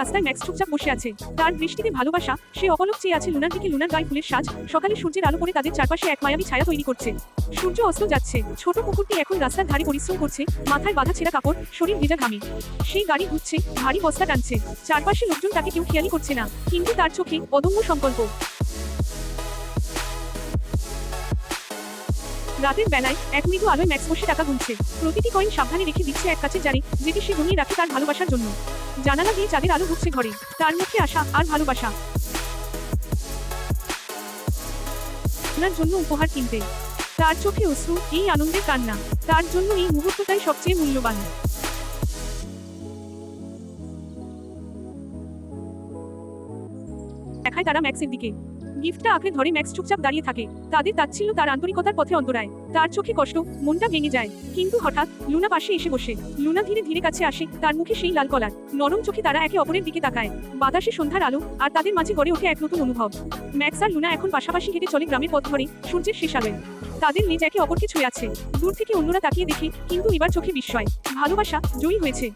রাস্তায় ম্যাক্স চুপচাপ বসে আছে। তার দৃষ্টিতে ভালোবাসা। সে অপলক চেয়ে আছে লুনার দিকে। লুনার গায়ে ফুলের সাজ, সকালে সূর্যের আলো পড়ে তাদের চারপাশে এক মায়াবী ছায়া তৈরি করছে। সূর্য অস্ত যাচ্ছে। ছোট কুকুরটি এখন রাস্তার ধারে পরিশ্রম করছে, মাথায় বাঁধা ছেঁড়া কাপড়, শরীর ভেজা ঘামে। সেই গাড়ি ঘুরছে, ভারী বস্তা টানছে। চারপাশে লোকজন তাকে কেউ খেয়ালই করছে না, কিন্তু তার চোখে অদম্য সংকল্প। রাতের বেলায় এক মৃদু আলোয় ম্যাক্স বসে টাকা গুনছে। প্রতিটি কয়েন সাবধানে রেখে দিচ্ছে এক কাচের জারে, যেটি সে গুনিয়ে রাখে তার ভালোবাসার জন্য। জানালা দিয়ে চাঁদের আলো ঢুকছে ঘরে, তার মুখে আশা আর ভালোবাসা। ওনার জন্য উপহার কিনতে, তার চোখে অশ্রু, এই আনন্দের কান্না। তার জন্য এই মুহূর্তটাই সবচেয়ে মূল্যবান। দেখায় তারা ম্যাক্সের দিকে। গিফটটা আঁকড়ে ধরে ম্যাক্স চুপচাপ দাঁড়িয়ে থাকে। তাদের তাচ্ছিল্য তার আন্তরিকতার পথে অন্তরায়। তার চোখে কষ্ট, মনটা ভেঙে যায়। কিন্তু হঠাৎ লুনা পাশে এসে বসে। লুনা ধীরে ধীরে কাছে আসে, তার মুখে সেই লাল কলার। নরম চোখে তারা একে অপরের দিকে তাকায়। বাতাসে সন্ধ্যার আলো, আর তাদের মাঝে গড়ে ওঠে এক নতুন অনুভব। ম্যাক্স আর লুনা এখন পাশাপাশি হেঁটে চলে গ্রামের পথ ধরে, সূর্যের শেষ আলোয়। তাদের লেজ একে অপরকে ছুঁয়ে আছে। দূর থেকে অন্যরা তাকিয়ে দেখে, কিন্তু এবার চোখে বিস্ময়। ভালোবাসা জয়ী হয়েছে।